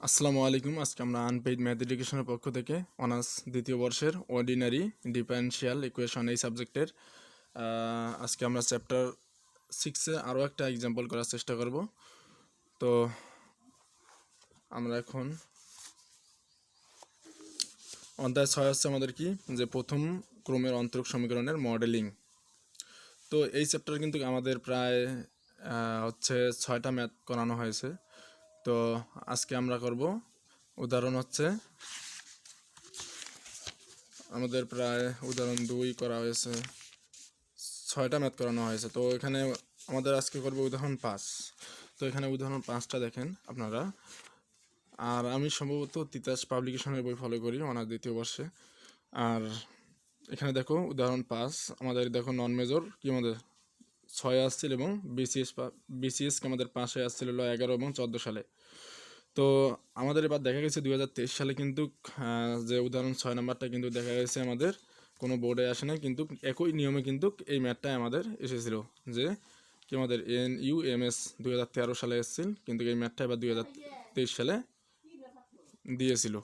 আসসালামু আলাইকুম। আজকে আমরা আনপেইড ম্যাথ এডুকেশনের পক্ষ থেকে অনার্স দ্বিতীয় বর্ষের অর্ডিনারি ডিফারেনশিয়াল ইকুয়েশন এই সাবজেক্টের আজকে আমরা চ্যাপ্টার 6-এ আরও একটা এক্সাম্পল করার চেষ্টা করব। তো আমরা এখন অধ্যায় 6 হচ্ছে আমাদের কি যে প্রথম ক্রমের অন্তরক সমীকরণের মডেলিং। তো এই চ্যাপ্টার কিন্তু আমাদের প্রায় হচ্ছে 6টা ম্যাথ করানো হয়েছে। তো আজকে আমরা করব উদাহরণ হচ্ছে আমাদের প্রায় উদাহরণ 2 করা হয়েছে, 6টা ম্যাথ করানো হয়েছে। তো এখানে আমাদের আজকে করবো উদাহরণ 5। তো এখানে উদাহরণ 5টা দেখেন আপনারা। আর আমি সম্ভবত তিতাস পাবলিকেশনের বই ফলো করি অনার্স দ্বিতীয় বর্ষে। আর এখানে দেখো উদাহরণ 5 আমাদের দেখো নন মেজর কি আমাদের 6 আসছিল এবং বিসিএসকে আমাদের 5-এ আসছিল 11 এবং 14 সালে। তো আমাদের এবার দেখা গেছে 2023 সালে কিন্তু যে উদাহরণ 6 নাম্বারটা কিন্তু দেখা গেছে আমাদের কোনো বোর্ডে আসে না, কিন্তু একই নিয়মে কিন্তু এই ম্যাথটা আমাদের এসেছিল যে কি আমাদের NUMS 2013 সালে এসেছিল, কিন্তু এই ম্যাথটা এবার 2023 সালে দিয়েছিল।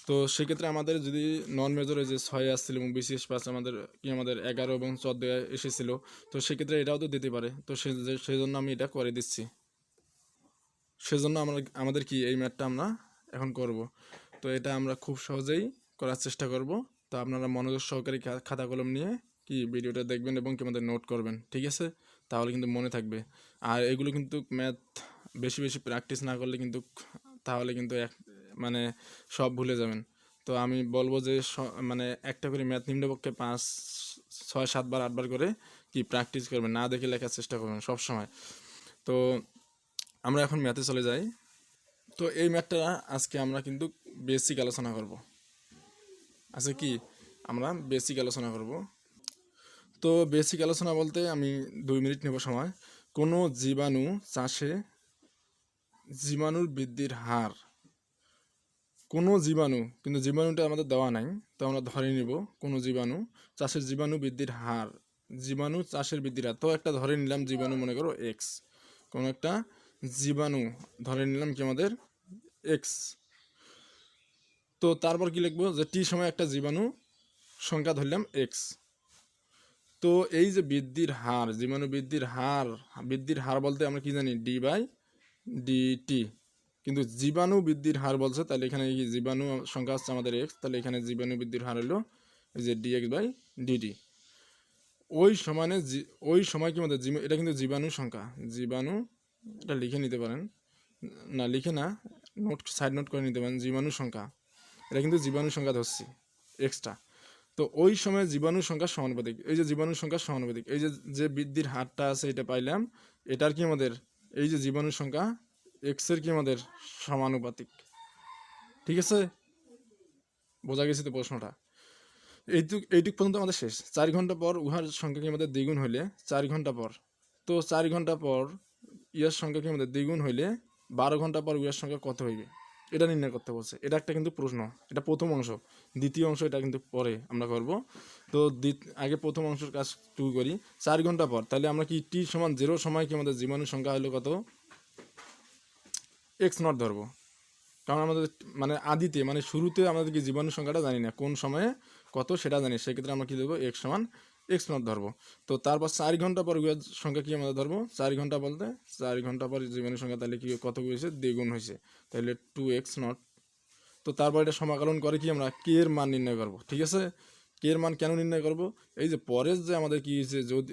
তো সেক্ষেত্রে আমাদের যদি নন মেজরে যে 6 আসছিল এবং বিসিএস পাস আমাদের কি আমাদের 11 এবং 14 এসেছিল, তো সেক্ষেত্রে এটাও তো দিতে পারে। তো সেই জন্য আমি এটা করে দিচ্ছি। সেজন্য আমাদের কি এই ম্যাথটা আমরা এখন করব। তো এটা আমরা খুব সহজেই করার চেষ্টা করব। তো আপনারা মনোযোগ সহকারে খাতা কলম নিয়ে কি ভিডিওটা দেখবেন এবং কি আমাদের নোট করবেন, ঠিক আছে? তাহলে কিন্তু মনে থাকবে। আর এগুলো কিন্তু ম্যাথ বেশি বেশি প্র্যাকটিস না করলে কিন্তু তাহলে কিন্তু মানে সব ভুলে যাবেন। তো আমি বলবো যে মানে একটা করে ম্যাথ নিম্নপক্ষে 5 6 7 বার 8 বার করে কি প্র্যাকটিস করবেন, না দেখে লেখার চেষ্টা করবেন সব সময়। তো আমরা এখন ম্যাথে চলে যাই। তো এই ম্যাথটা আজকে আমরা কিন্তু বেসিক আলোচনা করব। আচ্ছা কি আমরা বেসিক আলোচনা করব। তো বেসিক আলোচনা বলতে আমি 2 মিনিট নেব সময়। কোনো জীবাণু চাষে জীবাণুর বৃদ্ধির হার, কোনো জীবাণু, কিন্তু জীবাণুটা আমাদের দেওয়া নাই, তো আমরা ধরে নিব কোনো জীবাণু চাষের জীবাণু বৃদ্ধির হার, জীবাণু চাষের বৃদ্ধির হার। তো একটা ধরে নিলাম জীবাণু, মনে করো এক্স, কোনো একটা জীবাণু ধরে নিলাম কি আমাদের এক্স। তো তারপর কি লিখবো যে টি সময় একটা জীবাণু সংখ্যা ধরলাম এক্স। তো এই যে বৃদ্ধির হার, জীবাণু বৃদ্ধির হার বলতে আমরা কি জানি DD/dt, কিন্তু জীবাণু বৃদ্ধির হার বলছে, তাহলে এখানে এই জীবাণু সংখ্যা হচ্ছে আমাদের এক্স, তাহলে এখানে জীবাণু বৃদ্ধির হার হলো এই যে dx/dt। ওই সময় কি আমাদের এটা কিন্তু জীবাণু সংখ্যা, জীবাণু, এটা লিখে নিতে পারেন, না লিখে না, সাইড নোট করে নিতে পারেন, জীবাণু সংখ্যা, এটা কিন্তু জীবাণু সংখ্যা ধরছি এক্সট্রা। তো ওই সময় জীবাণু সংখ্যা সমানুপাতিক, এই যে জীবাণু সংখ্যা সমানুপাতিক, এই যে যে বৃদ্ধির হারটা আছে এটা পাইলাম, এটার কি আমাদের এই যে জীবাণু সংখ্যা এক্সের কি আমাদের সমানুপাতিক, ঠিক আছে? বোঝা গেছে তো প্রশ্নটা? এইটুক পর্যন্ত আমাদের শেষ। 4 ঘন্টা পর উহার সংখ্যা কি আমাদের দ্বিগুণ হইলে 4 ঘন্টা পর, তো 4 ঘন্টা পর ইয়ার সংখ্যা কি আমাদের দ্বিগুণ হইলে 12 ঘন্টা পর উহার সংখ্যা কত হইবে, এটা নির্ণয় করতে বলছে। এটা একটা কিন্তু প্রশ্ন, এটা প্রথম অংশ। দ্বিতীয় অংশ এটা কিন্তু পরে আমরা করব। তো আগে প্রথম অংশের কাজ শুরু করি। 4 ঘন্টা পর, তাহলে আমরা কি টি সমান 0 সময় কি আমাদের জীবাণু সংখ্যা হলো কত, x0 ধরবো। কারণ আমাদের মানে আদিতে মানে শুরুতে আমাদের কি জীবাণু সংখ্যাটা জানি না, কোন সময়ে কত সেটা জানি, সেক্ষেত্রে আমরা কী দেবো x সমান ধরবো। তো তারপর 4 ঘন্টা পর উহার সংখ্যা কি আমাদের ধরবো, 4 ঘন্টা বলতে 4 ঘন্টা পর জীবাণু সংখ্যা তাহলে কি কত হয়েছে, দ্বিগুণ হয়েছে, তাহলে 2x0। তো তারপর এটা সমাকলন করে কি আমরা কে এর মান নির্ণয় করব, ঠিক আছে? কে এর মান কেন নির্ণয় করব, এই যে পরের যে আমাদের কি হয়েছে, যদি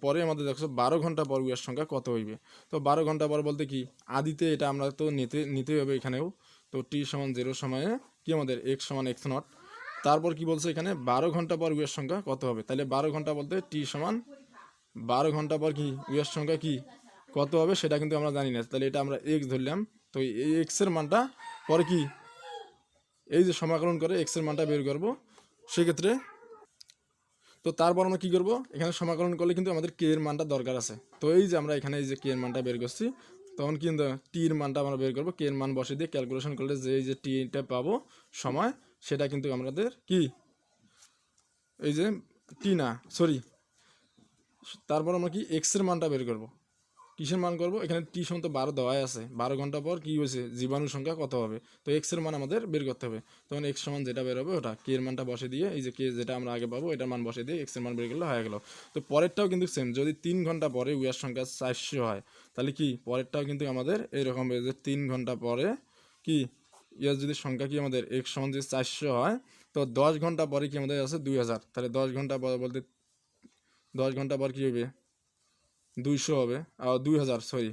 পরে আমাদের দেখছো 12 ঘন্টা পর উহার সংখ্যা কত হইবে। তো 12 ঘন্টা পর বলতে কি আদিতে এটা আমরা তো নিতেই হবে এখানেও। তো টি সমান 0 সময়ে কি আমাদের x=x0। তারপর কি বলছে এখানে 12 ঘন্টা পর উহার সংখ্যা কত হবে, তাহলে 12 ঘন্টা বলতে টি সমান 12 ঘন্টা পর কি উহার সংখ্যা কি কত হবে সেটা কিন্তু আমরা জানি না, তাহলে এটা আমরা x ধরলাম। তো এই x এর মানটা পরে কি এই যে সমাকলন করে x এর মানটা বের করব সেক্ষেত্রে। তো তারপর আমরা কী করবো, এখানে সমাকলন করলে কিন্তু আমাদের কে এর মানটা দরকার আছে। তো এই যে আমরা এখানে এই যে কে এর মানটা বের করছি, তখন কিন্তু টির মানটা আমরা বের করবো, কে এর মান বসে দিয়ে ক্যালকুলেশন করলে যে এই যে টিটা পাবো সময়, সেটা কিন্তু আমাদের কি এই যে টি না সরি, তারপর আমরা কি এক্স এর মানটা বের করবো, কিসের মান করব, এখানে টি সমান তো 12 দেওয়াই আছে, 12 ঘন্টা পর কি হয়েছে জীবাণু সংখ্যা কত হবে, তো এক্স এর মান আমাদের বের করতে হবে। তখন এক্স সমান যেটা বের হবে ওটা কে এর মানটা বসে দিয়ে, এই যে কে যেটা আমরা আগে পাবো এটার মান বসে দিয়ে এক্স এর মান বের করলে হয়ে গেল। তো পরেরটাও কিন্তু সেম, যদি 3 ঘন্টা পরে উইয়ার সংখ্যা 400 হয় তাহলে কি পরেরটাও কিন্তু আমাদের এইরকম হবে যে 3 ঘন্টা পরে কি ইয়ার যদি সংখ্যা কি আমাদের এক্স সমান যদি 400 হয়, তো 10 ঘন্টা পরে কি আমাদের আছে 2000, তাহলে 10 ঘন্টা পর বলতে 10 ঘন্টা পর কি হবে 200 হবে, 2000 সরি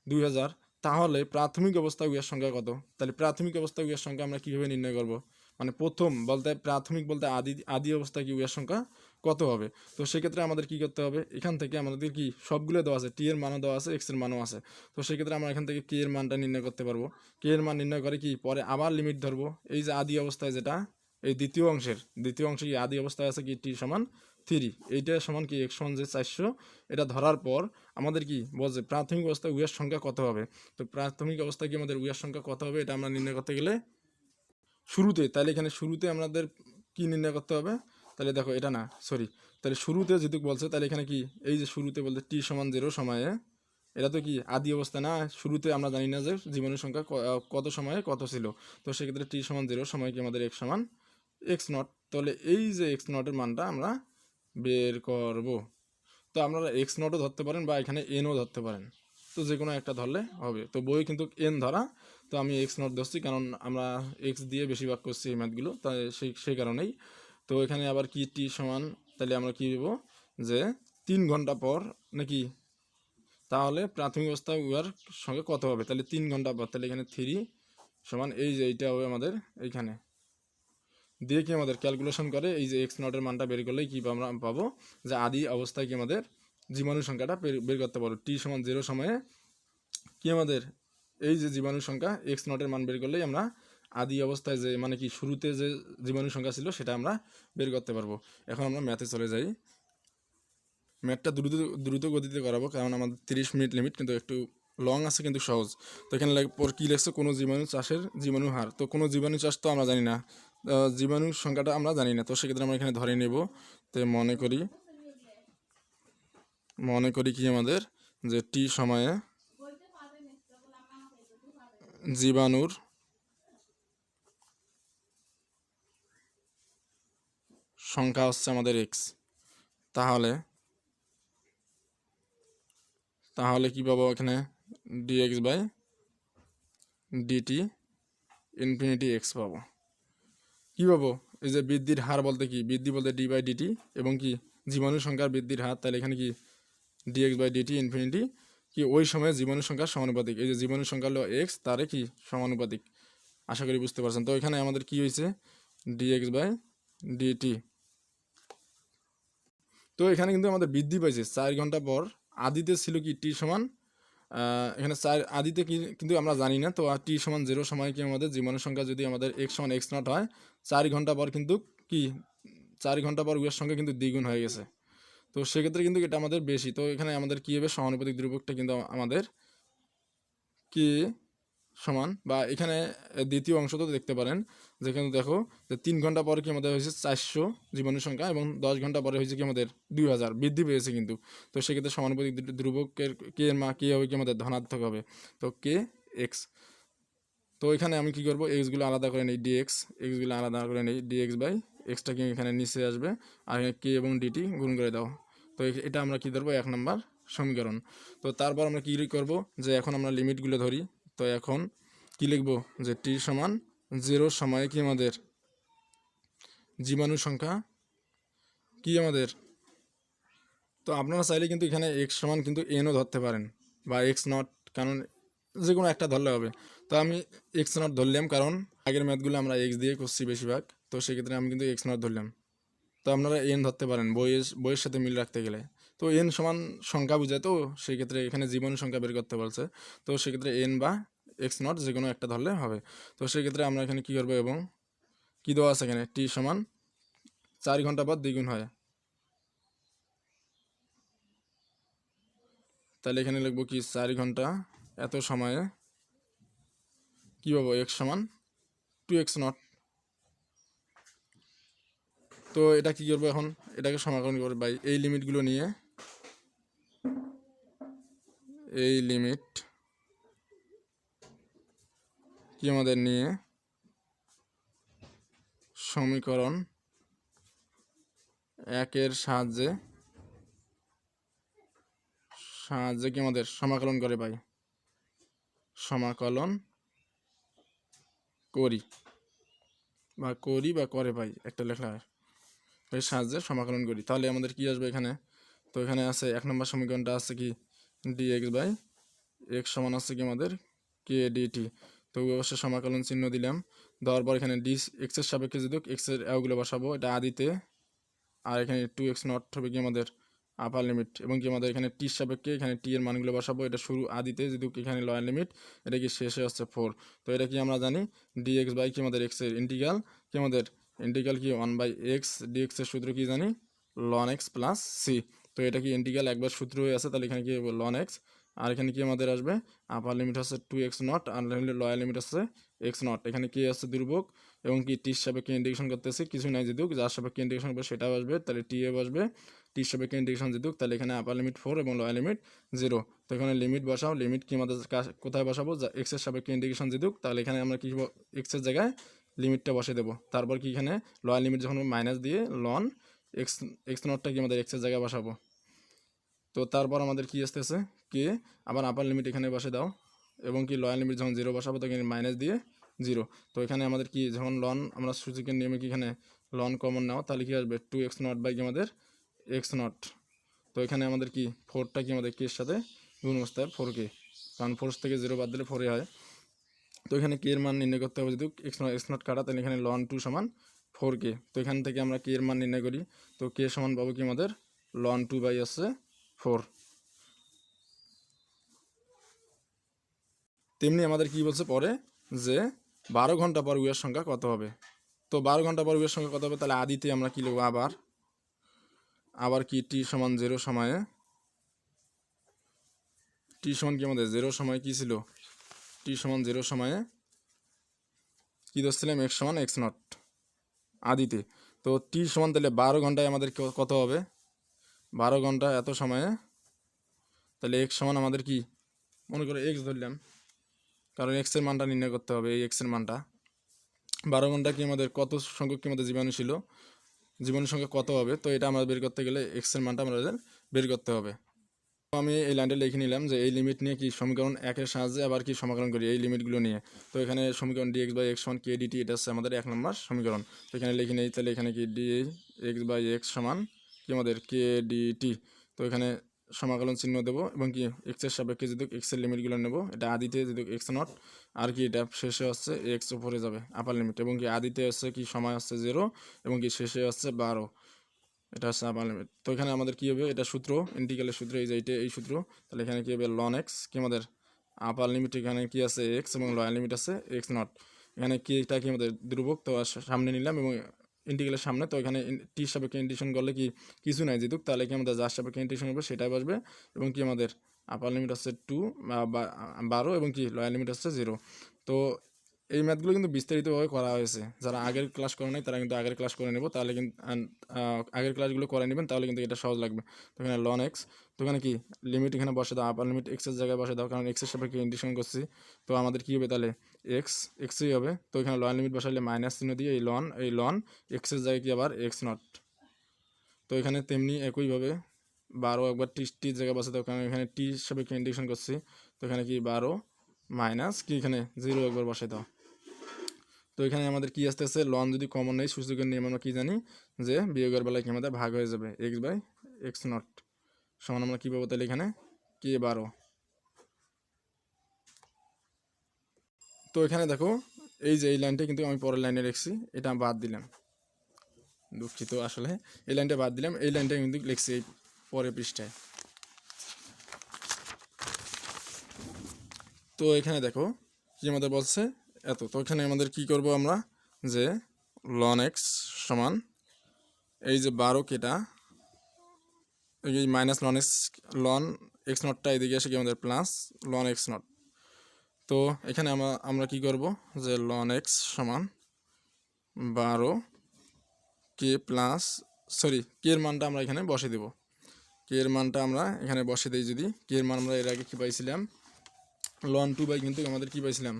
2000। তাহলে প্রাথমিক অবস্থা উইয়ার সংখ্যা কত, তাহলে প্রাথমিক অবস্থা উইয়ার সংখ্যা আমরা কীভাবে নির্ণয় করব, মানে প্রথম বলতে প্রাথমিক বলতে আদি আদি অবস্থা কি উইয়ার সংখ্যা কত হবে। তো সেক্ষেত্রে আমাদের কি করতে হবে, এখান থেকে আমাদের কি সবগুলো দেওয়া আছে, টি এর মানও দেওয়া আছে এক্স এর মানও আছে। তো সেক্ষেত্রে আমরা এখান থেকে কে এর মানটা নির্ণয় করতে পারবো। কে এর মান নির্ণয় করে কি পরে আবার লিমিট ধরবো, এই যে আদি অবস্থায় যেটা এই দ্বিতীয় অংশে কি আদি অবস্থায় আছে কি টি সমান 3, এইটা সমান কি এক্স সমান যে 400, এটা ধরার পর আমাদের কি বলছে প্রাথমিক অবস্থায় উইয়ার সংখ্যা কত হবে। তো প্রাথমিক অবস্থায় কি আমাদের উইয়ার সংখ্যা কত হবে এটা আমরা নির্ণয় করতে গেলে শুরুতে, তাহলে এখানে শুরুতে আমাদের কি নির্ণয় করতে হবে, তাহলে দেখো এটা না সরি, তাহলে শুরুতে যেহেতু বলছে তাহলে এখানে কি এই যে শুরুতে বলতে টি সমান 0 সময়ে, এটা তো কি আদি অবস্থা না, শুরুতে আমরা জানি না যে জীবনের সংখ্যা কত সময়ে কত ছিল। তো সেক্ষেত্রে টি সমান 0 সময় কি আমাদের এক্স সমান এক্স নট, তাহলে এই যে এক্স নটের মানটা আমরা বের করব। তো আপনারা এক্স নটও ধরতে পারেন বা এখানে এনও ধরতে পারেন, তো যে কোনো একটা ধরলে হবে। তো বই কিন্তু এন ধরা, তো আমি এক্স নট ধরছি কারণ আমরা এক্স দিয়ে বেশিরভাগ করছি এই ম্যাথগুলো, তাই সেই কারণেই। তো এখানে আবার কি টি সমান, তাহলে আমরা কি দেবো যে 3 ঘন্টা পর নাকি, তাহলে প্রাথমিক অবস্থা উয়ার সঙ্গে কত হবে, তাহলে 3 ঘন্টা পর, তাহলে এখানে 3 সমান এই যে এইটা হবে আমাদের এইখানে দিয়ে কি আমাদের ক্যালকুলেশন করে এই যে এক্স নটের মানটা বের করলেই কি আমরা পাবো যে আদি অবস্থায় কি আমাদের জীবাণু সংখ্যাটা বের করতে পারবো। টি সমান 0 সময়ে কি আমাদের এই যে জীবাণু সংখ্যা এক্স নটের মান বের করলেই আমরা আদি অবস্থায় যে মানে কি শুরুতে যে জীবাণু সংখ্যা ছিল সেটা আমরা বের করতে পারবো। এখন আমরা ম্যাথে চলে যাই, ম্যাথটা দ্রুত গতিতে করাবো কারণ আমাদের 30 মিনিট লিমিট, কিন্তু একটু লং আছে কিন্তু সহজ। তো এখানে পর কী লিখছে কোনো জীবাণু চাষের জীবাণু হার, তো কোনো জীবাণু চাষ তো আমরা জানি না, জীবাণুর সংখ্যাটা আমরা জানি না, তো সেক্ষেত্রে আমরা এখানে ধরে নেব। তো মনে করি কি আমাদের যে টি সময়ে জীবাণুর সংখ্যা হচ্ছে আমাদের এক্স, তাহলে কি পাবো এখানে dx by dt infinity x পাবো। কী পাবো, এই যে বৃদ্ধির হার বলতে কি বৃদ্ধি বলতে ডি বাই ডিটি এবং কি জীবাণু সংখ্যার বৃদ্ধির হার, তাহলে এখানে কি ডিএক্স বাই ডিটি ইনফিনিটি কি ওই সময়ে জীবাণু সংখ্যার সমানুপাতিক, এই যে জীবাণু সংখ্যা হলো এক্স তারে কি সমানুপাতিক, আশা করি বুঝতে পারছেন। তো এখানে আমাদের কি হয়েছে ডিএক্স বাই ডিটি, তো এখানে কিন্তু আমাদের বৃদ্ধি পাইছে 4 ঘন্টা পর। আদিতে ছিল কি টি সমান এখানে 4 আদিতে কি কিন্তু আমরা জানি না, তো টি সমান 0 সময় কি আমাদের জীবাণু সংখ্যা যদি আমাদের এক্স সমান এক্স নট হয় 4 ঘন্টা পর কিন্তু কি 4 ঘন্টা পর উয়ের সংখ্যা কিন্তু দ্বিগুণ হয়ে গেছে। তো সেক্ষেত্রে কিন্তু এটা আমাদের বেশি, তো এখানে আমাদের কী হবে সমানুপাতিক ধ্রুবকটা কিন্তু আমাদের কি সমান, বা এখানে দ্বিতীয় অংশ তো দেখতে পারেন যেখানে দেখো যে 3 ঘন্টা পরে কি আমাদের হয়েছে 400 জীবাণু সংখ্যা এবং 10 ঘন্টা পরে হয়েছে কি আমাদের 2000 বৃদ্ধি পেয়েছে কিন্তু। তো সেক্ষেত্রে সমানুপাতিক ধ্রুবকের কে এর মা কে হবে কি আমাদের ধনাত্মক হবে, তো কে এক্স। তো এখানে আমি কি করব এক্সগুলো আলাদা করে নিই, এক্সগুলো আলাদা করে নিই ডিএক্স বাই এক্সটা কি এখানে নিচে আসবে আর কে এবং ডিটি গুণ করে দাও। তো এটা আমরা কি ধরবো 1 নম্বর সমীকরণ। তো তারপর আমরা কী করব যে এখন আমরা লিমিটগুলো ধরি, তো এখন কি লিখব যে টি সমান 0 সময়ে কি আমাদের জীবাণু সংখ্যা কি আমাদের, তো আপনারা চাইলে কিন্তু এখানে এক্স সমান কিন্তু এনও ধরতে পারেন বা এক্স নট, কারণ যে কোনো একটা ধরলে হবে। তো আমি এক্স নট ধরলাম কারণ আগের ম্যাথগুলো আমরা এক্স দিয়ে করছি বেশিরভাগ, তো সেক্ষেত্রে আমি কিন্তু এক্স নট ধরলাম। তো আপনারা এন ধরতে পারেন বইয়ের সাথে মিল রাখতে গেলে, তো এন সমান সংখ্যা বোঝায়, তো সেক্ষেত্রে এখানে জীবাণু সংখ্যা বের করতে বলছে, তো সেক্ষেত্রে এন বা এক্স নট যে কোনো একটা ধরলে হবে। তো সেক্ষেত্রে আমরা এখানে কী করবো এবং কী দেওয়া আছে এখানে টি সমান 4 ঘন্টা পর দ্বিগুণ হয়, তাহলে এখানে লিখবো কি 4 ঘন্টা এত সময়ে কী পাবো এক্স সমান 2x নট। তো এটা কী করবো এখন এটাকে সমাকলন করবো বাই এই লিমিটগুলো নিয়ে এই লিমিট কি আমাদের নিয়ে সমীকরণ 1-এর সাহায্যে কি আমাদের সমাকলন করে পাই, সমাকলন করি বা করে পাই, একটা লেখা হয়, এর সাহায্যে সমাকলন করি। তাহলে আমাদের কি আসবে এখানে? তো এখানে আছে 1 নম্বর সমীকরণটা আছে কি dx বাই x সমান আছে কি আমাদের কে ডিটি। তো অবশ্যই সমাকলন চিহ্ন দিলাম, দেওয়ার পর এখানে ডি এক্সের সাপেক্ষে যদি এক্সের এগুলো বসাবো, এটা আদিতে, আর এখানে 2x নট হবে কি আমাদের আপার লিমিট, এবং কি আমাদের এখানে টির সাপেক্ষে এখানে টি এর মানগুলো বসাবো, এটা শুরু আদিতে যদি এখানে লোয়ার লিমিট, এটা কি শেষে হচ্ছে 4। তো এটা কি আমরা জানি dx বাই কি আমাদের x এর ইন্টিগ্রাল কি আমাদের ইন্টিগ্রাল কি 1/x dx এর সূত্র কি জানি ln x প্লাস সি। তো এটা কি ইন্টিগ্রাল একবার সূত্র হয়ে আছে, তাহলে এখানে কি ln x, আর এখানে কি আমাদের আসবে আপার লিমিট হচ্ছে 2x নট আর লোয়ার লিমিট হচ্ছে x নট। এখানে কি আছে ধ্রুবক, এবং কি টির সাপেক্ষে ইন্টিগ্রেশন করতেছি, কিছু নাই যেহেতু যার সাপেক্ষে ইন্টিগ্রেশন করবে সেটাও আসবে, তাহলে টি এ বসবে, টির সাপেক্ষে ইন্টিগ্রেশন যেহেতু, তাহলে এখানে আপার লিমিট 4 এবং লোয়ার লিমিট 0। তো এখানে লিমিট বসাও, লিমিট কি আমাদের কোথায় বসাবো, এক্সের সাপেক্ষে ইন্টিগ্রেশন যেহেতু, তাহলে এখানে আমরা কি এক্সের জায়গায় লিমিটটা বসে দেবো, তারপর কি এখানে লোয়ার লিমিট যখন মাইনাস দিয়ে লন এক্স নটটা কি আমাদের এক্সের জায়গায় বসাবো। তো তারপর আমাদের কি আসতেছে কে, আবার আপার লিমিট এখানে বসে দাও, এবং কি লোয়ার লিমিট যখন 0 বসাবো তখন মাইনাস দিয়ে 0। তো এখানে আমাদের কি যখন লন আমরা সূচকের নিয়মে কি এখানে লন কমন নাও, তাহলে কি আসবে 2x নট বাই কি আমাদের x নট। তো এখানে আমাদের কি 4টা কি আমাদের কের সাথে গুণ বসতে হবে 4k, কারণ 4 থেকে 0 বাদ দিলে 4 হয়। তো এখানে কে এর মান নির্ণয় করতে হবে, যদি x নট কাটা, তাহলে এখানে লন 2 সমান 4k। তো এখান থেকে আমরা কে এর মান নির্ণয় করি, তো কে সমান পাবো কি আমাদের লন 2 বাই আছে 4। তেমনি আমাদের কি বলছে পরে যে 12 ঘন্টা পর উইয়ের সংখ্যা কত হবে। তো 12 ঘন্টা পর উইয়ের সংখ্যা কত হবে, তাহলে আদিতে আমরা কি লিখবো, আবার কি টি সমান 0 সময়ে, টি সমান কি আমাদের 0 সময় কি ছিল, টি সমান 0 সময়ে কি ধরছিলাম x সমান x নট আদিতে। তো টি সমান তাহলে 12 ঘন্টায় আমাদের কত হবে, 12 ঘন্টা এত সময়ে, তাহলে x সমান আমাদের কি মনে করো x ধরলাম, কারণ x এর মানটা নির্ণয় করতে হবে, এই x এর মানটা 12 ঘন্টা কি আমাদের কত সংখ্যক কি আমাদের জীবাণু ছিল, জীবাণুর সংখ্যা কত হবে, তো এটা আমরা বের করতে গেলে x এর মানটা আমাদের বের করতে হবে। তো আমি এই লাইনটা লিখে নিলাম যে এই লিমিট নিয়ে কি সমীকরণ 1-এর সাহায্যে আবার কি সমাকলন করি এই লিমিটগুলো নিয়ে। তো এখানে সমীকরণ dx বাই x সমান কে ডিটি, এটা হচ্ছে আমাদের 1 নম্বর সমীকরণ। তো এখানে লিখে নেই, তাহলে এখানে কি dx বাই x সমান কি আমাদের কে ডিটি। তো এখানে সমাকলন চিহ্ন দেবো, এবং কি এক্সের সাপেক্ষে যদি এক্সের লিমিটগুলো নেবো, এটা আদিতে যদি x নট, আর কি এটা শেষে হচ্ছে x উপরে যাবে আপার লিমিট, এবং কি আদিতে হচ্ছে কি সময় হচ্ছে 0, এবং কি শেষে হচ্ছে 12, এটা হচ্ছে আপার লিমিট। তো এখানে আমাদের কী হবে, এটা সূত্র ইন্টিগ্রালের সূত্র, এই যে এইটা এই সূত্র, তাহলে এখানে কী হবে লন এক্স কি আমাদের আপার লিমিট, এখানে কি আছে এক্স, এবং লোয়ার লিমিট আছে এক্স নট। এখানে কি এটা কি আমাদের ধ্রুবক, তো সামনে নিলাম এবং ইন্টিগ্রালের সামনে, তো এখানে টির সাপেক্ষে ইন্টিগ্রেশন করলে কি কিছু নাই যেহেতু, তাহলে কি আমাদের যার সাপেক্ষে ইন্টিগ্রেশন করবে সেটাই বসবে, এবং কি আমাদের আপার লিমিট হচ্ছে 2 12, এবং কি লোয়ার লিমিট হচ্ছে 0। তো এই ম্যাথগুলো কিন্তু বিস্তারিতভাবে করা হয়েছে, যারা আগের ক্লাস করে নাই তারা কিন্তু আগের ক্লাস করে নেব, তাহলে কিন্তু আগের ক্লাসগুলো করে নেবেন, তাহলে কিন্তু এটা সহজ লাগবে। তো এখানে লন এক্স, তো এখানে কি লিমিট এখানে বসে দাও, আপার লিমিট এক্সের জায়গায় বসে দাও, কারণ এক্সের সাপেক্ষে ইন্টিগ্রেশন করছি। তো আমাদের কী হবে তাহলে এক্সই হবে, তো এখানে লন লিমিট বসাইলে মাইনাস চিহ্ন দিয়ে এই লন এক্সের জায়গায় কি আবার এক্স নট। তো এখানে তেমনি একইভাবে 12 একবার টির জায়গায় বসে দাও, কারণ এখানে টি সাপেক্ষে ইন্টিগ্রেশন করছি। তো এখানে কি 12 মাইনাস কি এখানে 0 একবার বসে দাও। তো এখানে আমাদের কি আসতেছে, লন যদি কমন নেই সূচকের নিয়ম আমরা কি জানি যে বিয়োগের বেলায় কি আমাদের ভাগ হয়ে যাবে এক্স বাই এক্স নট সমান আমরা কী পাবো, তাহলে এখানে কে 12। তো এখানে দেখো এই যে এই লাইনটা কিন্তু আমি পরের লাইনে লিখছি, এটা বাদ দিলাম, দুঃখিত, আসলে এই লাইনটা বাদ দিলাম, এই লাইনটা কিন্তু লিখছি এই পরের পৃষ্ঠায়। তো এখানে দেখো কি আমাদের বলছে এত, তো এখানে আমাদের কি করব আমরা, যে লন এক্স সমান এই যে 12 কেটা, এই মাইনাস লন এক্স নটটা এদিকে এসে কি আমাদের প্লাস লন এক্স নট। তো এখানে আমরা কি করব, যে লন এক্স সমান 12 কে প্লাস, সরি কে এর মানটা আমরা এখানে বসে দেব, কে এর মানটা আমরা এখানে বসে দিই। যদি কে এর মান আমরা এর আগে কী পাইছিলাম, লন 2 বাই কিন্তু আমাদের কী পাইছিলাম,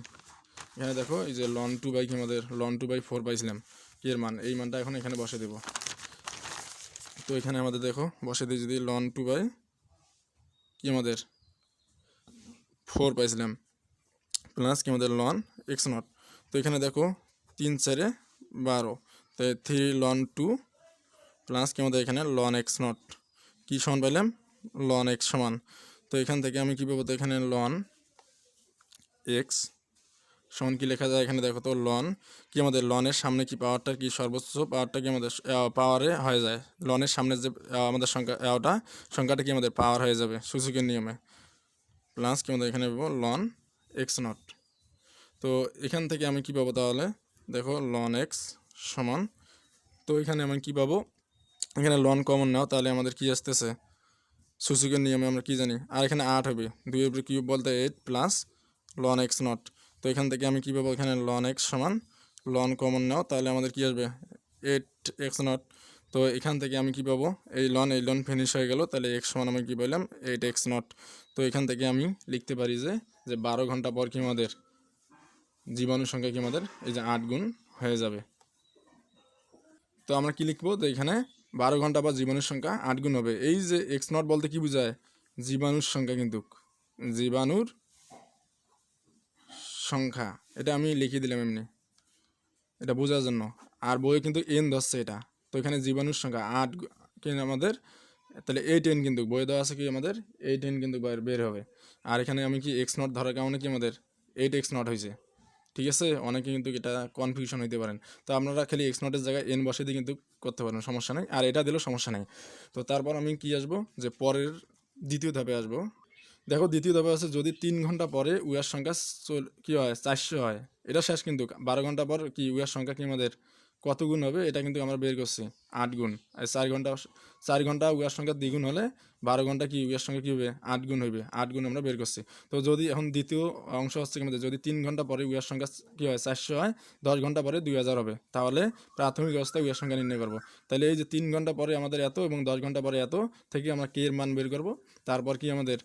এখানে দেখো এই যে লন 2 বাই কি আমাদের লন 2/4 পাইছিলাম কে এর মান, এই মানটা এখন এখানে বসে দেব। তো এখানে আমাদের দেখো বসে দিই যদি লন 2 বাই কি আমাদের 4 পাইছিলাম প্লাস কি আমাদের লন এক্স নট। তো এখানে দেখো 3 4 12, তো 3 লন 2 প্লাস কি আমাদের এখানে লন এক্স নট কী সমান পাইলাম, লন এক্স সমান। তো এখান থেকে আমি কী পাবো, তো এখানে লন এক্স সমান কি লেখা যায়, এখানে দেখো তো লন কি আমাদের লনের সামনে কি পাওয়ারটা কি সর্বোচ্চ পাওয়ারটা কি আমাদের পাওয়ারে হয়ে যায়, লনের সামনে যে আমাদের সংখ্যাটা কি আমাদের পাওয়ার হয়ে যাবে সূচকের নিয়মে, প্লাস কি আমাদের এখানে পাবো লন এক্স নট। তো এখান থেকে আমি কি পাবো তাহলে দেখো লন এক্স সমান, তো এখানে আমি কি পাবো, এখানে লন কমন নাও তাহলে আমাদের কি আসতেছে সূচকের নিয়মে আমরা কি জানি, আর এখানে 8 হবে, 2 বলতে 8 প্লাস লন এক্স নট। তো এখান থেকে আমি কী পাবো, এখানে লন এক্স সমান লন কমন নাও তাহলে আমাদের কী আসবে 8x নট। তো এখান থেকে আমি কী পাবো, এই লন ফিনিশ হয়ে গেল, তাহলে এক্স সমান আমি কী পাইলাম 8x নট। তো এখান থেকে আমি লিখতে পারি যে 12 ঘন্টা পর কি আমাদের জীবাণুর সংখ্যা কি আমাদের এই যে 8 গুণ হয়ে যাবে। তো আমরা কি লিখবো, তো এখানে 12 ঘন্টা পর জীবাণুর সংখ্যা 8 গুণ হবে। এই যে এক্স নট বলতে কি বোঝায়, জীবাণুর সংখ্যা, কিন্তু জীবাণুর সংখ্যা, এটা আমি লিখে দিলাম এমনি এটা বোঝার জন্য, আর বইয়ে কিন্তু এন ধরছে এটা। তো এখানে জীবাণুর সংখ্যা 8 কিন্তু আমাদের, তাহলে 8n কিন্তু বইয়ে দেওয়া আছে কি আমাদের 8n কিন্তু বের হবে। আর এখানে আমি কি এক্স নট ধরার কারণে কি আমাদের 8x নট হয়েছে। ঠিক আছে, অনেকে কিন্তু এটা কনফিউশন হইতে পারেন। তো আপনারা খালি এক্স নটের জায়গায় এন বসে দিয়ে কিন্তু করতে পারেন, সমস্যা নেই, আর এটা দিলেও সমস্যা নেই। তো তারপর আমি কি আসবো, যে পরের দ্বিতীয় ধাপে আসবো। দেখো দ্বিতীয় ধাপে আছে যদি 3 ঘন্টা পরে উয়ার সংখ্যা কি হয় 400 হয়, এটা শেষ কিন্তু 12 ঘন্টা পর কি উয়ার সংখ্যা কি আমাদের কত গুণ হবে, এটা কিন্তু আমরা বের করছি 8 গুণ। আর 4 ঘন্টা উয়ার সংখ্যা দ্বিগুণ হলে 12 ঘন্টা কি উয়ার সংখ্যা কী হবে 8 গুণ হইবে, 8 গুণ আমরা বের করছি। তো যদি এখন দ্বিতীয় অংশ হচ্ছে কি আমাদের, যদি 3 ঘন্টা পরে উয়ার সংখ্যা কী হয় 400 হয়, 10 ঘন্টা পরে 2000 হবে, তাহলে প্রাথমিক অবস্থায় উয়ার সংখ্যা নির্ণয় করবো। তাহলে এই যে 3 ঘন্টা পরে আমাদের এত এবং 10 ঘন্টা পরে এত থেকে আমরা কে এর মান বের করব। তারপর কি আমাদের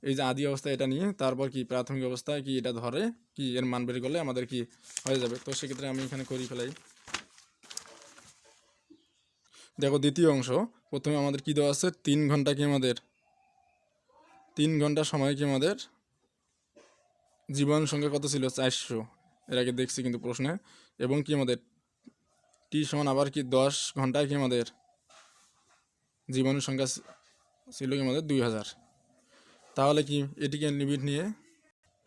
এই যে আদি অবস্থা এটা নিয়ে তারপর কি প্রাথমিক অবস্থায় কি এটা ধরে কি এর মান বের করলে আমাদের কি হয়ে যাবে। তো সেক্ষেত্রে আমি এখানে করি ফেলাই। দেখো দ্বিতীয় অংশ, প্রথমে আমাদের কি দেওয়া আছে 3 ঘন্টা কি আমাদের 3 ঘন্টা সময় কি আমাদের জীবাণু সংখ্যা কত ছিল 400, এর আগে দেখছি কিন্তু প্রশ্নে, এবং কি আমাদের টি সমান আবার কি 10 ঘন্টায় কি আমাদের জীবাণু সংখ্যা ছিল কি আমাদের 2000। তাহলে কি এটিকে লিমিট নিয়ে,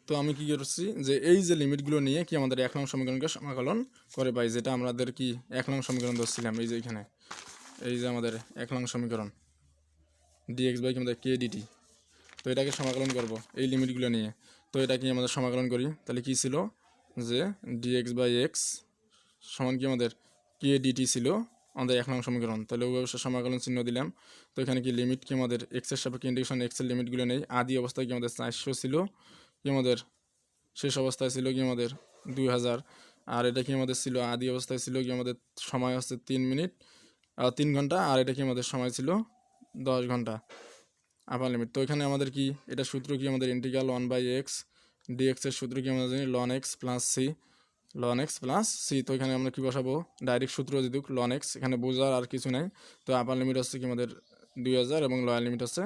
তো আমি কি করছি যে এই যে লিমিটগুলো নিয়ে কি আমাদের 1 নং সমীকরণকে সমাকলন করে পাই, যেটা আমাদের কি 1 নং সমীকরণ ধরছিলাম। এই যে এখানে এই যে আমাদের 1 নং সমীকরণ dx বাই কি আমাদের কে ডিটি, তো এটাকে সমাকলন করব এই লিমিটগুলো নিয়ে। তো এটা কি আমাদের সমাকলন করি, তাহলে কি ছিল যে dx বাই এক্স সমান কি আমাদের কে ডিটি ছিল আমাদের 1 নং সমীকরণ, তাহলে ওই অবশ্যই সমাকলন চিহ্ন দিলাম। তো এখানে কি লিমিট কি আমাদের এক্সের সাপেক্ষে ইন্টিগ্রেশন এক্সের লিমিটগুলো নেই। আদি অবস্থায় কি আমাদের 400 ছিল, কি আমাদের শেষ অবস্থায় ছিল কি আমাদের 2000, আর এটা কি আমাদের ছিল আদি অবস্থায় ছিল কি আমাদের সময় হচ্ছে 3 ঘন্টা, আর এটা কি আমাদের সময় ছিল 10 ঘন্টা আপার লিমিট। তো এখানে আমাদের কি এটা সূত্র কি আমাদের ইন্টিগ্রাল 1/x dx এর সূত্র কি আমরা জানি লন এক্স প্লাস সি। তো এখানে আমরা কি বসাবো, ডাইরেক্ট সূত্র যদি লন এক্স, এখানে বোঝার আর কিছু নাই। তো আপার লিমিট হচ্ছে কি আমাদের 2000 এবং লোয়ার লিমিট হচ্ছে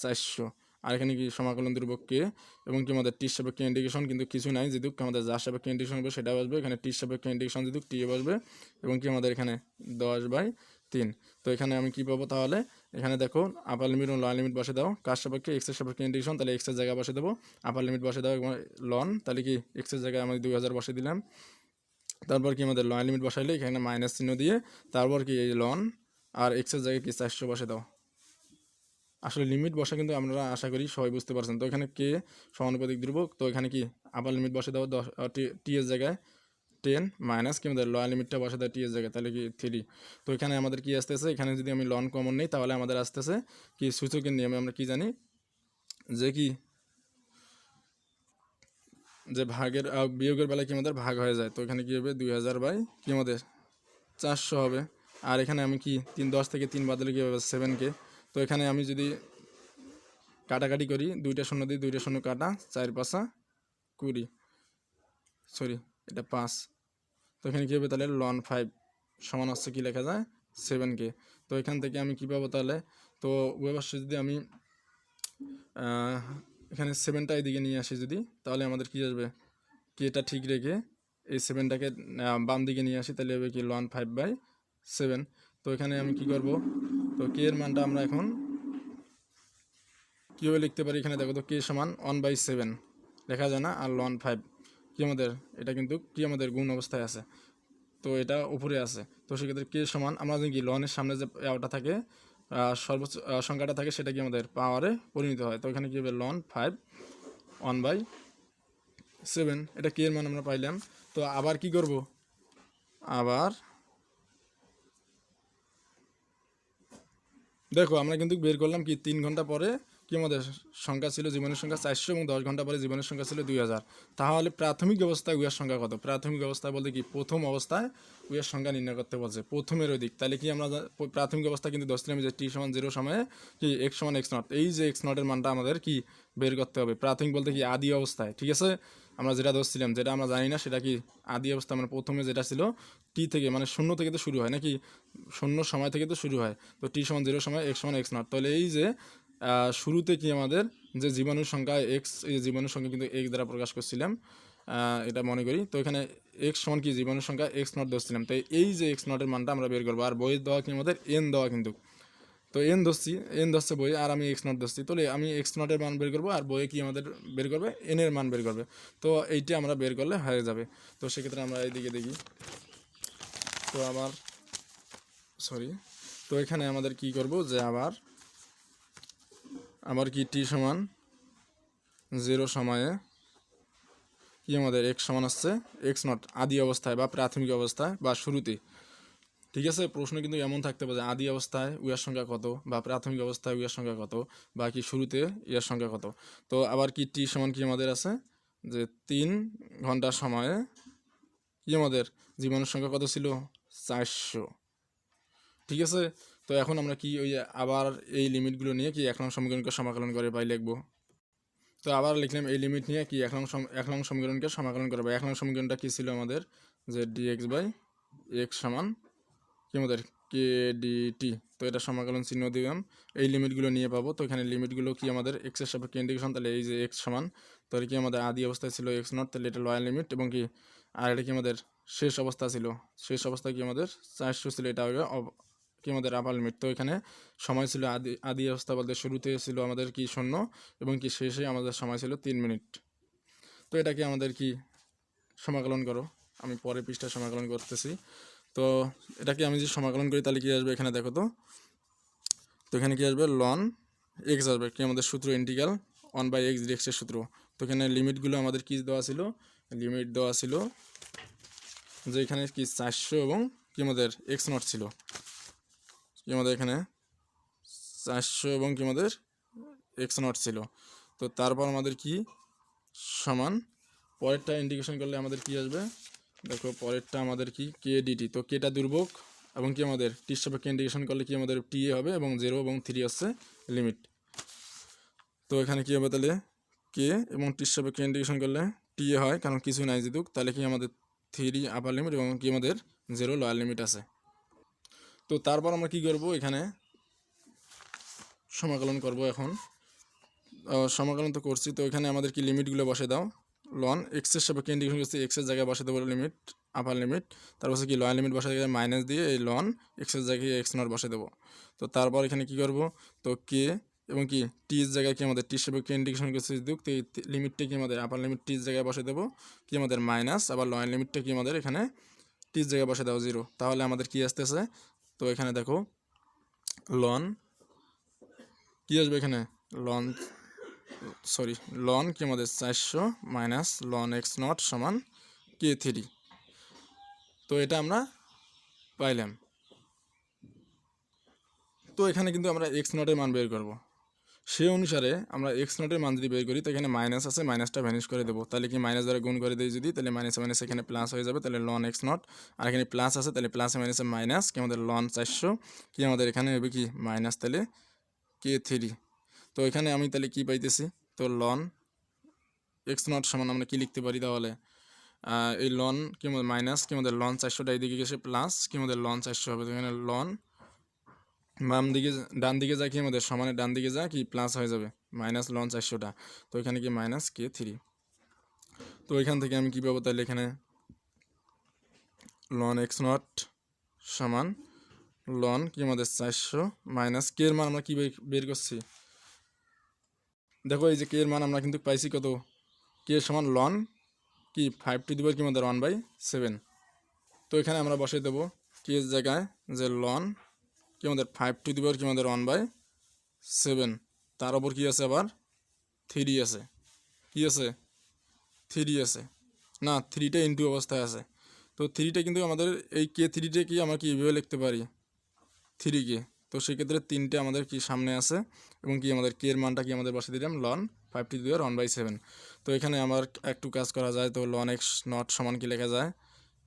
400, আর এখানে কি সমাকলন ধ্রুবক কে এবং কি আমাদের টির সাপেক্ষে ইন্টিগ্রেশন কিন্তু কিছু নাই, যেহেতু আমাদের যার সাপেক্ষে ইন্টিগ্রেশন হবে সেটা বসবে, এখানে টির সাপেক্ষে ইন্টিগ্রেশন যেহেতু টি বসবে, এবং কি আমাদের এখানে 10/3। তো এখানে আমি কি পাবো তাহলে, এখানে দেখো আপার লিমিট এবং লোয়ার লিমিট বসে দাও, কার সাপেক্ষে এক্সের সাপেক্ষে ইন্টিগ্রেশন, তাহলে এক্সের জায়গায় বসে দেবো, আপার লিমিট বসে দাও এবং লন, তাহলে কি এক্সের জায়গায় আমি 2000 বসে দিলাম। তারপর কি আমাদের লোয়ার লিমিট বসাইলে এখানে মাইনাস চিহ্ন দিয়ে তারপর কি এই লন আর এক্সের জায়গায় কি 400 বসে দাও। আসলে লিমিট বসা কিন্তু আমরা আশা করি সবাই বুঝতে পারছেন। তো এখানে কে সমানুপাতিক ধ্রুবক, তো এখানে কি আপার লিমিট বসে দাও 10 টি এর জায়গায় 10 মাইনাস কি আমাদের লোয়ার লিমিটটা বসে দেয় টি এর জায়গায়, তাহলে কি 3। তো এখানে আমাদের কি আসতেছে, এখানে যদি আমি লন কমন নেই তাহলে আমাদের আসতেছে কি সূচকের নিয়মে আমরা কি জানি যে কি যে ভাগের বিয়োগের বেলায় কি আমাদের ভাগ হয়ে যায়। তো এখানে কি হবে 2000 বাই কি আমাদের 400 হবে। আর এখানে আমি কি 10 থেকে 3 বাদ দিলে কি হবে 7k। তো এখানে আমি যদি কাটাকাটি করি, 2টা শূন্য দিয়ে 2টা শূন্য কাটা, 4 5 20, সরি এটা 5। তো এখানে কী হবে তাহলে লন 5 সমান হচ্ছে কী লেখা যায় 7k। তো এখান থেকে আমি কী পাবো তাহলে, তো উভয় পাশে যদি আমি এখানে 7টা এদিকে নিয়ে আসি যদি, তাহলে আমাদের কী আসবে, কেটা ঠিক রেখে এই 7টাকে বাম দিকে নিয়ে আসি, তাহলে হবে কি লন 5/7। তো এখানে আমি কি করব, তো কে এর মানটা আমরা এখন কীভাবে লিখতে পারি, এখানে দেখো তো কে সমান 1/7 লেখা যায় না, আর লন 5 কি আমাদের এটা কিন্তু কি আমাদের গুণ অবস্থায় আছে, তো এটা উপরে আছে। তো সেক্ষেত্রে কে সমান আমরা জানি কি লনের সামনে যে ওটা থাকে সর্বোচ্চ সংখ্যাটা থাকে, সেটা কি আমাদের পাওয়ারে পরিণত হয়। তো এখানে কী হবে লন 5 1/7, এটা কে এর মান আমরা পাইলাম। তো আবার কি করব, আবার দেখো আমরা কিন্তু বের করলাম কি 3 ঘন্টা পরে কি আমাদের সংখ্যা ছিল জীবনের সংখ্যা 400 এবং 10 ঘন্টা পরে জীবনের সংখ্যা ছিল 2000। তাহলে প্রাথমিক অবস্থায় উয়ার সংখ্যা কত, প্রাথমিক অবস্থায় বলতে কি প্রথম অবস্থায় উয়ার সংখ্যা নির্ণয় করতে বলছে প্রথমের ওই দিক। তাহলে কি আমরা প্রাথমিক অবস্থা কিন্তু ধরছিলাম যে t সমান 0 সময়ে কি x সমান x0, এই যে x0 এর মানটা আমাদের কি বের করতে হবে। প্রাথমিক বলতে কি আদি অবস্থায়, ঠিক আছে, আমরা যেটা ধরছিলাম যেটা আমরা জানি না সেটা কি আদি অবস্থা, মানে প্রথমে যেটা ছিল টি থেকে, মানে শূন্য থেকে তো শুরু হয় নাকি, শূন্য সময় থেকে তো শুরু হয়। তো টি সমান 0 সময় x সমান x0, তাহলে এই যে শুরুতে কি আমাদের যে জীবাণুর সংখ্যা এক্স, এই জীবাণুর সংখ্যা কিন্তু x দ্বারা প্রকাশ করছিলাম, এটা মনে করি। তো এখানে এক্স সমান কি জীবাণুর সংখ্যা x0 ধরছিলাম, তো এই যে x0 এর মানটা আমরা বের করবো। আর বইয়ের দেওয়া কি আমাদের n দেওয়া কিন্তু, তো এন ধরছে বই, আর আমি x0 ধরছি, তাহলে আমি x0 এর মান বের করবো আর বইয়ে কি আমাদের বের করবে n এর মান বের করবে। তো এইটা আমরা বের করলে হয়ে যাবে। তো সেক্ষেত্রে আমরা এইদিকে দেখি, তো আবার সরি, তো এখানে আমাদের কি করব যে আবার কি টি সমান 0 সময়ে কি আমাদের x সমান আসছে x0 আদি অবস্থায় বা প্রাথমিক অবস্থায় বা শুরুতে, ঠিক আছে। প্রশ্ন কিন্তু এমন থাকতে পারে আদি অবস্থায় উয়ার সংখ্যা কত, বা প্রাথমিক অবস্থায় উয়ার সংখ্যা কত, বা কি শুরুতে ইয়ার সংখ্যা কত। তো আবার কি টি সমান কি আমাদের আছে যে 3 ঘন্টা সময়ে কি আমাদের জীবাণুর সংখ্যা কত ছিল 400, ঠিক আছে। তো এখন আমরা কি ওই আবার এই লিমিটগুলো নিয়ে কি 1 নং সমীকরণকে সমাকলন করে পাই লিখবো। তো আবার লিখলাম এই লিমিট নিয়ে কি 1 নং সমীকরণকে সমাকলন করে পাই। 1 নং সমীকরণটা কি ছিল আমাদের, যে dx/x সমান কি আমাদের কে ডিটি। তো এটা সমাকলন চিহ্ন দিলাম, এই লিমিটগুলো নিয়ে পাবো। তো এখানে লিমিটগুলো কি আমাদের এক্স এর সাপেক্ষে ইন্টিগ্রেশন, তাহলে এই যে এক্স সমান, তাহলে কি আমাদের আদি অবস্থায় ছিল x0, তাহলে এটা লোয়ার লিমিট, এবং কি আর এটা কি আমাদের শেষ অবস্থা ছিল, শেষ অবস্থায় কি আমাদের 400 ছিল, এটা হবে কি আমাদের আপার লিমিট। তো এখানে সময় ছিল আদি অবস্থা বলতে শুরুতে ছিল আমাদের কি 0, এবং কি শেষে আমাদের সময় ছিল 3 মিনিট। তো এটাকে আমাদের কি সমাকলন করো, আমি পরে পৃষ্ঠা সমাকলন করতেছি। তো এটাকে আমি যদি সমাকলন করি তাহলে কি আসবে, এখানে দেখো তো, তো এখানে কি আসবে লন এক্স আসবে, কি আমাদের সূত্র ইন্টিগ্রাল 1/x dx এর সূত্র। তো এখানে লিমিটগুলো আমাদের কি দেওয়া ছিল, লিমিট দেওয়া ছিল যে এখানে কি 400 এবং কি আমাদের x0 ছিল, কি আমাদের এখানে 400 এবং কি আমাদের x0 ছিল। তো তারপর আমাদের কি সমান পরেরটা ইন্টিগ্রেশন করলে আমাদের কি আসবে, দেখো পরেরটা আমাদের কি কে ডিটি। তো কেটা দুর্ভোগ এবং কি আমাদের টির সাপেক্ষে ইন্টিগ্রেশন করলে কি আমাদের টি এ হবে, এবং 0 এবং 3 হচ্ছে লিমিট। তো এখানে কি হবে তাহলে কে এবং টির সাপেক্ষে ইন্টিগ্রেশন করলে টি এ হয়, কারণ কিছু নাই যেহেতু, তাহলে কি আমাদের 3 আপার লিমিট এবং কি আমাদের 0 লোয়ার লিমিট আছে। তো তারপর আমরা কি করব, এখানে সমাকলন করব। এখন সমাকলন তো করছি, তো এখানে আমাদের কি লিমিটগুলো বসে দাও, লন এক্সের সাপেক্ষে ইন্টিগ্রেশন করছি, এক্সের জায়গায় বসে দেবো লিমিট আপার লিমিট, তারপর কি লোয়ার লিমিট বসে দেবে মাইনাস দিয়ে এই লন এক্সের জায়গায় x0 বসে দেবো। তো তারপর এখানে কি করব, তো কে এবং কি টির জায়গায় কি আমাদের টির সাপেক্ষে ইন্টিগ্রেশন করছি দুঃখ, তো এই লিমিটটা কি আমাদের আপার লিমিট টির জায়গায় বসে দেবো কি আমাদের মাইনাস, আবার লোয়ার লিমিটটা কি আমাদের এখানে টির জায়গায় বসে দেবো 0। তাহলে আমাদের কি আসতেছে, তো এখানে দেখো লন কি আসবে, এখানে লন লন কি আমাদের 400 মাইনাস লন x0 সমান k3। তো এটা আমরা পাইলাম। তো এখানে কিন্তু আমরা x0 এর মান বের করব, সে অনুসারে আমরা x0 এর মান যদি বের করি, তো এখানে মাইনাস আছে, মাইনাসটা ভ্যানিশ করে দেবো। তাহলে কি মাইনাস দ্বারা গুণ করে দিই যদি, তাহলে মাইনাস মাইনাস এখানে প্লাস হয়ে যাবে, তাহলে লন x0, আর এখানে প্লাস আছে, তাহলে প্লাসে মাইনাসে মাইনাস কি আমাদের লন 400 কি আমাদের এখানে হবে কি মাইনাস, তাহলে K3। তো এখানে আমি তাহলে কি পাইতেছি, তো লন x0 সমান আমরা কি লিখতে পারি তাহলে, এই লন কি আমাদের মাইনাস কি আমাদের লন 400টা এইদিকে গেছে প্লাস কি আমাদের লন 400 হবে। তো এখানে লন বাম দিকে ডান দিকে যা কি আমাদের সমানে ডান দিকে যা কি প্লাস হয়ে যাবে মাইনাস লন 400টা। তো এখানে কি মাইনাস K3। তো এখান থেকে আমি কী পাবো তাহলে, এখানে লন x0 সমান লন কি আমাদের 400 মাইনাস কে এর মান আমরা কী বের করছি, দেখো এই যে কে এর মান আমরা কিন্তু পাইছি কত, কে সমান লন কি 5 কি আমাদের 1/7। তো এখানে আমরা বসাই দেবো কে এর জায়গায় যে লন কি আমাদের 5 কি আমাদের 1/7, তার ওপর কি আছে আবার 3 আছে, কি আছে 3 আছে, না 3টা ইনটু অবস্থায় আছে। তো 3টা কিন্তু আমাদের এই K3 কি আমরা কি এভাবে লিখতে পারি 3 তো সেক্ষেত্রে 3টে আমাদের কি সামনে আছে এবং কি আমাদের কে এর মানটা কি আমাদের বসে দিলাম লন 5 1/7। তো এখানে আমার একটু কাজ করা যায়, তো লন x0 সমান কি লেখা যায়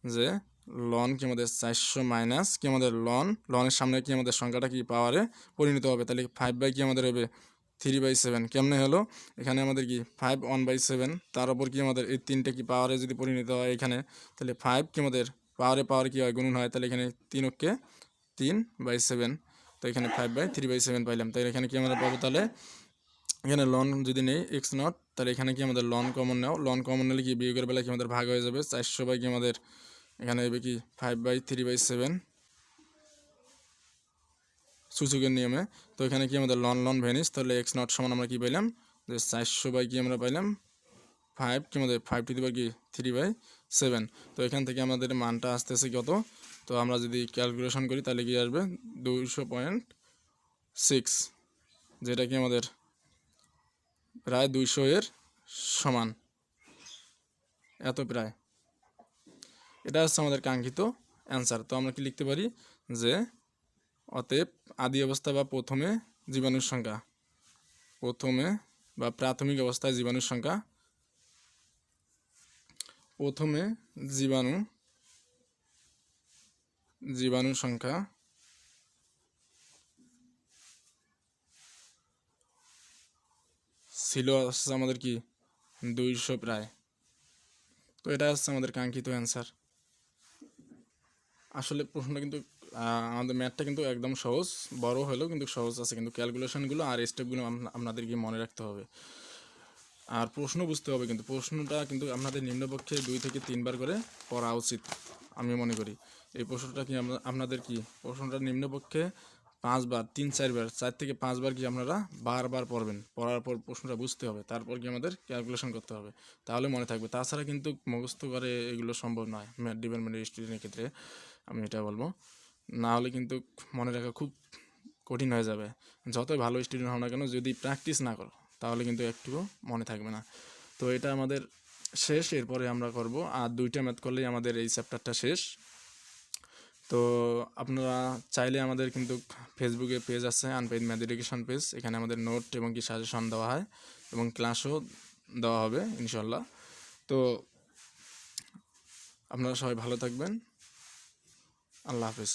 যে লন কি আমাদের 400 মাইনাস কি আমাদের লনের সামনে কি আমাদের সংখ্যাটা কি পাওয়ারে পরিণত হবে, তাহলে 5 কি আমাদের হবে 3/7। কেমনে হলো, এখানে আমাদের কি 5 1/7, তার উপর কি আমাদের এই 3টে কি পাওয়ারে যদি পরিণত হয় এখানে, তাহলে 5 কি আমাদের পাওয়ারে কি হয় গুণন হয়, তাহলে এখানে 3/7। তো এখানে 5/3/7 পাইলাম। তাই এখানে কি আমরা পাবো তাহলে, এখানে লন যদি নেই x0, তাহলে এখানে কি আমাদের লন কমন নাও, লন কমন নিলে কি বিয়োগের বেলা কি আমাদের ভাগ হয়ে যাবে 400 কি আমাদের এখানে হবে কি 5/3/7 সূচকের নিয়মে। তো এখানে কি আমাদের লন ভ্যানিস, তাহলে x0 সমান আমরা কি পাইলাম যে 400 কি আমরা পাইলাম 5 কি আমাদের 5 কি 3/7। তো এখান থেকে আমাদের মানটা আসতেছে কত, তো আমরা যদি ক্যালকুলেশন করি তাহলে কি আসবে 200.6, যেটা কি আমাদের প্রায় 200 এর সমান, এত প্রায়। এটা হচ্ছে আমাদের কাঙ্ক্ষিত অ্যান্সার। তো আমরা কি লিখতে পারি যে অতএব আদি অবস্থা বা প্রথমে জীবাণুর সংখ্যা, প্রথমে বা প্রাথমিক অবস্থায় জীবাণুর সংখ্যা, প্রথমে জীবাণু সংখ্যা ছিল হচ্ছে আমাদের কি 200 প্রায়। তো এটা হচ্ছে আমাদের কাঙ্ক্ষিত অ্যান্সার। আসলে প্রশ্নটা কিন্তু আমাদের ম্যাথটা কিন্তু একদম সহজ, বড় হলেও কিন্তু সহজ আছে, কিন্তু ক্যালকুলেশনগুলো আর স্টেপগুলো আপনাদেরকে মনে রাখতে হবে আর প্রশ্ন বুঝতে হবে। কিন্তু প্রশ্নটা কিন্তু আপনাদের নিম্নপক্ষে 2 থেকে 3 বার করে পড়া উচিত আমি মনে করি। এই প্রশ্নটা কি আপনাদের কি প্রশ্নটা নিম্নপক্ষে 5 বার 3-4 বার 4 থেকে 5 বার কি আপনারা বারবার পড়বেন, পড়ার পর প্রশ্নটা বুঝতে হবে, তারপর কি আমাদের ক্যালকুলেশন করতে হবে, তাহলে মনে থাকবে। তাছাড়া কিন্তু মুখস্থ করে এগুলো সম্ভব নয় ম্যাথ ডিপার্টমেন্টের স্টুডেন্টের ক্ষেত্রে, আমি এটা বলবো। না হলে কিন্তু মনে রাখা খুব কঠিন হয়ে যাবে। যতই ভালো স্টুডেন্ট হও না কেন, যদি প্র্যাকটিস না করো তাহলে কিন্তু একটুও মনে থাকবে না। তো এটা আমাদের শেষ, এরপরে আমরা করব আর 2টা ম্যাথ করলেই আমাদের এই চ্যাপ্টারটা শেষ। তো আপনারা চাইলে আমাদের কিন্তু ফেসবুকে পেজ আছে আনপেইড ম্যাথ এডুকেশন পেজ, এখানে আমাদের নোট এবং কি সাজেশন দেওয়া হয় এবং ক্লাসও দেওয়া হবে ইনশাল্লাহ। তো আপনারা সবাই ভালো থাকবেন, আল্লাহ হাফেজ।